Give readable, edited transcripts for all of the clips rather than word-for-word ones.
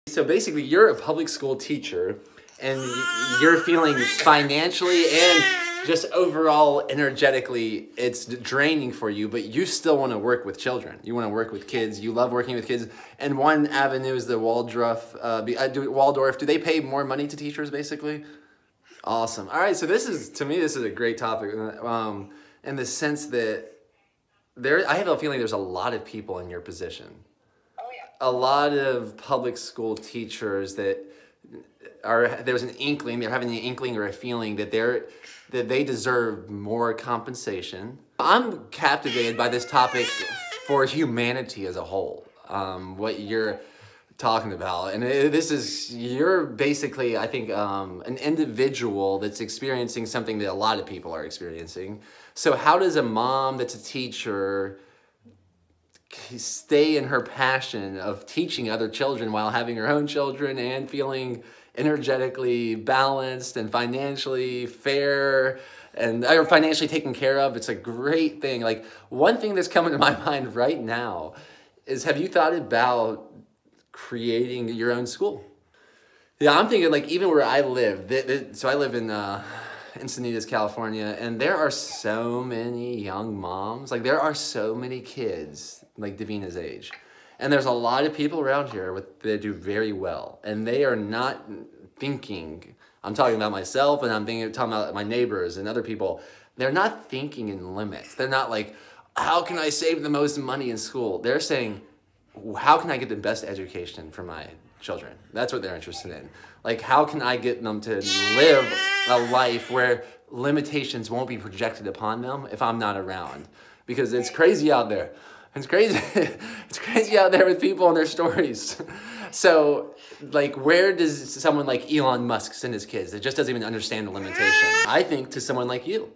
So basically, you're a public school teacher, and you're feeling financially and just overall energetically, it's draining for you, but you still want to work with children. You want to work with kids. You love working with kids. And one avenue is the Waldorf. Do they pay more money to teachers, basically? Awesome. All right, so to me, this is a great topic in the sense that I have a feeling there's a lot of people in your position. A lot of public school teachers that there's an inkling, they're having an inkling or a feeling that they deserve more compensation. I'm captivated by this topic for humanity as a whole, what you're talking about. And you're basically, I think, an individual that's experiencing something that a lot of people are experiencing. So how does a mom that's a teacher stay in her passion of teaching other children while having her own children and feeling energetically balanced and financially fair and financially taken care of? It's a great thing. Like, one thing that's coming to my mind right now is, have you thought about creating your own school? Yeah, I'm thinking, like, even where I live, so I live in Encinitas, California, and there are so many young moms. Like, there are so many kids like Davina's age. And there's a lot of people around here that do very well. And they are not thinking, I'm talking about myself, and I'm talking about my neighbors and other people. They're not thinking in limits. They're not like, how can I save the most money in school? They're saying, how can I get the best education for my children? That's what they're interested in. Like, how can I get them to live a life where limitations won't be projected upon them if I'm not around? Because it's crazy out there. It's crazy. It's crazy out there with people and their stories. So, like, where does someone like Elon Musk send his kids? It just doesn't even understand the limitation. I think to someone like you.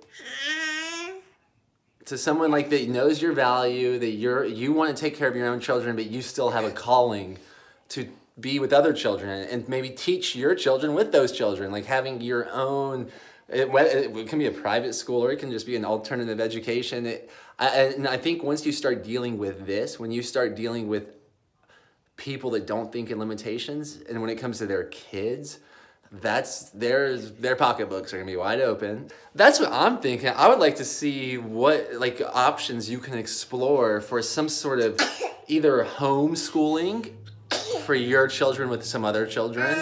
To someone like that knows your value, that you want to take care of your own children, but you still have a calling to be with other children and maybe teach your children with those children, like having your own. It can be a private school, or it can just be an alternative education. And I think once you start dealing with this, when you start dealing with people that don't think in limitations, and when it comes to their kids, their pocketbooks are gonna be wide open. That's what I'm thinking. I would like to see what options you can explore for some sort of either homeschooling for your children with some other children,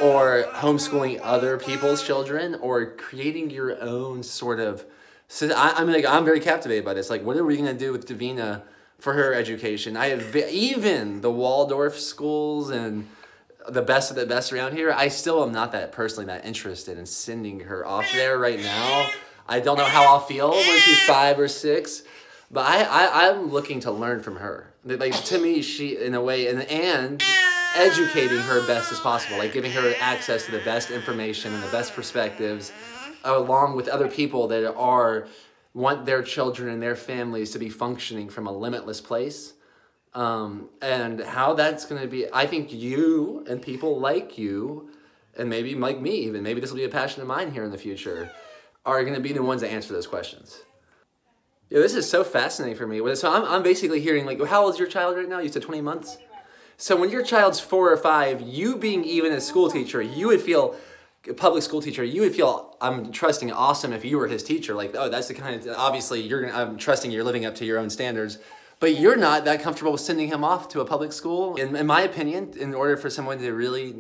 or homeschooling other people's children, or creating your own sort of. So I'm very captivated by this. Like, what are we gonna do with Davina for her education? I have even the Waldorf schools and the best of the best around here. I still am not personally that interested in sending her off there right now. I don't know how I'll feel when she's 5 or 6, but I'm looking to learn from her. Like, to me, she, in a way, and educating her best as possible, like giving her access to the best information and the best perspectives, along with other people that want their children and their families to be functioning from a limitless place. And how that's going to be, I think you and people like you, and maybe like me even, maybe this will be a passion of mine here in the future, are going to be the ones that answer those questions. Yeah, this is so fascinating for me. So I'm basically hearing, like, how old is your child right now? You said 20 months? So when your child's 4 or 5, you being even a school teacher, you would feel, a public school teacher, you would feel, I'm trusting, awesome if you were his teacher. Like, oh, that's the kind of, obviously, I'm trusting you're living up to your own standards. But you're not that comfortable with sending him off to a public school. In my opinion, in order for someone to really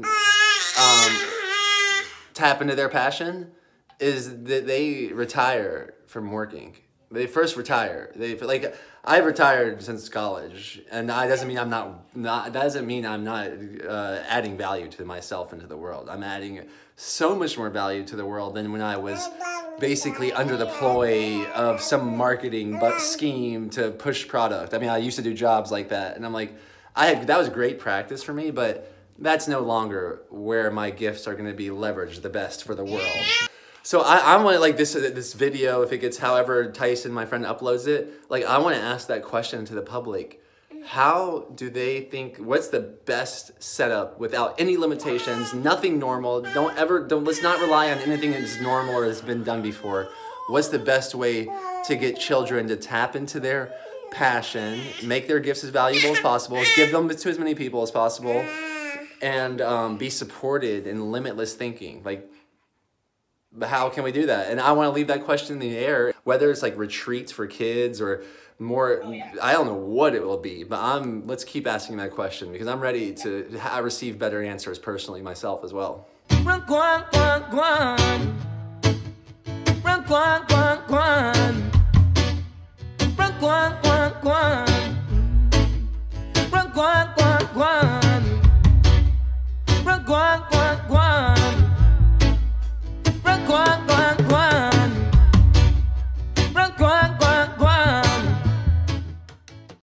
tap into their passion, is that they retire from working. They first retire. I've retired since college, and that doesn't mean I'm not adding value to myself and to the world. I'm adding so much more value to the world than when I was basically under the ploy of some marketing scheme to push product. I mean, I used to do jobs like that, and I'm like, that was great practice for me, but that's no longer where my gifts are going to be leveraged the best for the world. So I want to, like, this video, if it gets however Tyson, my friend, uploads it, like, I want to ask that question to the public. How do they think, what's the best setup without any limitations, nothing normal, let's not rely on anything that's normal or has been done before. What's the best way to get children to tap into their passion, make their gifts as valuable as possible, give them to as many people as possible, and be supported in limitless thinking. Like, how can we do that? And I want to leave that question in the air, whether it's like retreats for kids or more, I don't know what it will be, but let's keep asking that question, because I'm ready to receive better answers personally myself as well. Run, guan, guan, guan. Run, guan, guan, guan. Run, guan, guan, guan. Run, guan,